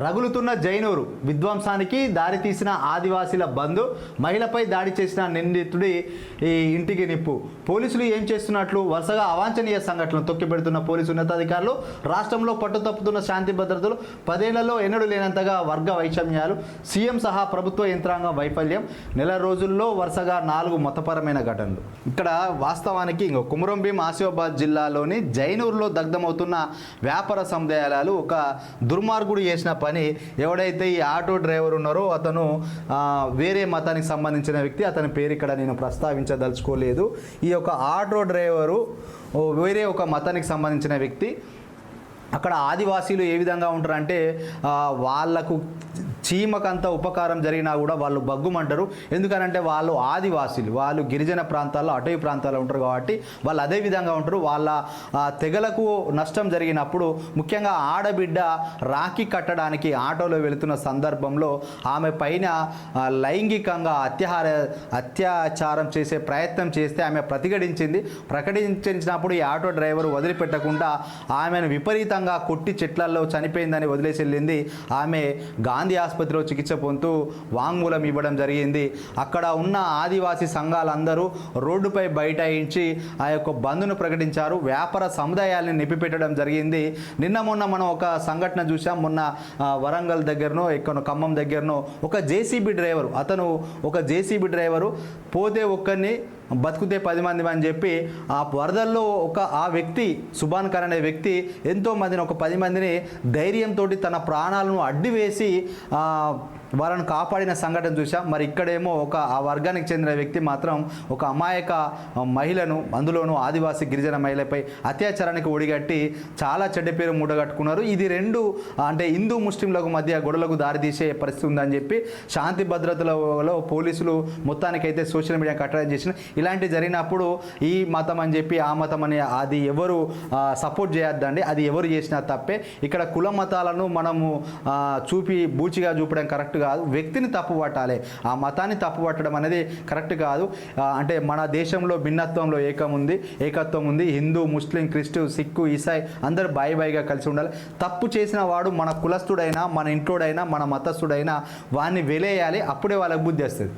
రగులుతున్న జైనూరు విధ్వంసానికి దారితీసిన ఆదివాసీల బంధు, మహిళపై దాడి చేసిన నిందితుడి ఈ ఇంటికి నిప్పు. పోలీసులు ఏం చేస్తున్నట్లు వరుసగా అవాంఛనీయ సంఘటనలు తొక్కిపెడుతున్న పోలీసు ఉన్నతాధికారులు, రాష్ట్రంలో పట్టుతప్పుతున్న శాంతి భద్రతలు, 10 ఏళ్లలో ఎన్నడూ లేనంతగా వర్గ వైషమ్యాలు, సీఎం సహా ప్రభుత్వ యంత్రాంగం వైఫల్యం, నెల రోజుల్లో వరుసగా 4 మతపరమైన ఘటనలు. ఇక్కడ వాస్తవానికి కుమరంభీం ఆసిఫాబాద్ జిల్లాలోని జైనూరులో దగ్ధమవుతున్న వ్యాపార సముదాయాలు ఒక దుర్మార్గుడు చేసిన పని. ఎవడైతే ఈ ఆటో డ్రైవర్ ఉన్నారో అతను వేరే మతానికి సంబంధించిన వ్యక్తి. అతని పేరు ఇక్కడ నేను ప్రస్తావించదలుచుకోలేదు. ఈ యొక్క ఆటో డ్రైవరు వేరే ఒక మతానికి సంబంధించిన వ్యక్తి. అక్కడ ఆదివాసీలు ఏ విధంగా ఉంటారంటే వాళ్ళకు చీమకంత ఉపకారం జరిగినా కూడా వాళ్ళు బగ్గుమంటారు. ఎందుకనంటే వాళ్ళు ఆదివాసీలు, వాళ్ళు గిరిజన ప్రాంతాల్లో అటవీ ప్రాంతాల్లో ఉంటారు కాబట్టి వాళ్ళు అదే విధంగా ఉంటారు. వాళ్ళ తెగలకు నష్టం జరిగినప్పుడు ముఖ్యంగా ఆడబిడ్డ రాఖీ కట్టడానికి ఆటోలో వెళుతున్న సందర్భంలో ఆమె పైన లైంగికంగా అత్యాచారం చేసే ప్రయత్నం చేస్తే ఆమె ప్రకటించినప్పుడు ఈ ఆటో డ్రైవర్ వదిలిపెట్టకుండా ఆమెను విపరీతంగా కొట్టి చెట్లలో చనిపోయిందని వదిలేసి వెళ్ళింది. ఆమె గాంధీ ఆసుపత్రిలో చికిత్స పొందుతూ వాంగ్మూలం ఇవ్వడం జరిగింది. అక్కడ ఉన్న ఆదివాసీ సంఘాలందరూ రోడ్డుపై బైఠాయించి ఆ యొక్క బంద్ను ప్రకటించారు. వ్యాపార సముదాయాల్ని నిప్పిపెట్టడం జరిగింది. మొన్న మనం ఒక సంఘటన చూసాం. మొన్న వరంగల్ దగ్గరనో ఎక్కడో ఖమ్మం దగ్గరనో ఒక జేసీబీ డ్రైవరు పోతే ఒక్కరిని బతుకుతే 10 మంది అని చెప్పి ఆ వరదల్లో ఆ వ్యక్తి సుభాన్ ఖర్ అనే వ్యక్తి ఎంతోమందిని ఒక 10 మందిని ధైర్యంతో తన ప్రాణాలను అడ్డువేసి వాళ్ళను కాపాడిన సంఘటన చూసాం. మరి ఇక్కడేమో ఆ వర్గానికి చెందిన వ్యక్తి మాత్రం ఒక అమాయక మహిళను, అందులోనూ ఆదివాసీ గిరిజన మహిళపై అత్యాచారానికి ఒడిగట్టి చాలా చెడ్డ పేరు మూటగట్టుకున్నారు. ఇది అంటే హిందూ ముస్లింలకు మధ్య గొడవలకు దారితీసే పరిస్థితి ఉందని చెప్పి శాంతి భద్రతలలో పోలీసులు మొత్తానికైతే సోషల్ మీడియా కట్టడి చేసిన. ఇలాంటి జరిగినప్పుడు ఈ మతం అని చెప్పి ఆ మతం అని అది ఎవరు సపోర్ట్ చేయొద్దండి. అది ఎవరు చేసినా తప్పే. ఇక్కడ కుల మతాలను మనము బూచిగా చూపడం కరెక్ట్ కాదు. వ్యక్తిని తప్పు పట్టాలి, ఆ మతాన్ని తప్పు పట్టడం అనేది కరెక్ట్ కాదు. అంటే మన దేశంలో భిన్నత్వంలో ఏకత్వం ఉంది. హిందూ, ముస్లిం, క్రిస్టియన్, సిక్కు, ఈసాయి అందరూ బాయిగా కలిసి ఉండాలి. తప్పు చేసిన వాడు మన కులస్తుడైనా, మన ఇంట్లోడైనా, మన మతస్థుడైనా వాడిని వెలేయాలి. అప్పుడే వాళ్ళకి బుద్ధి వస్తుంది.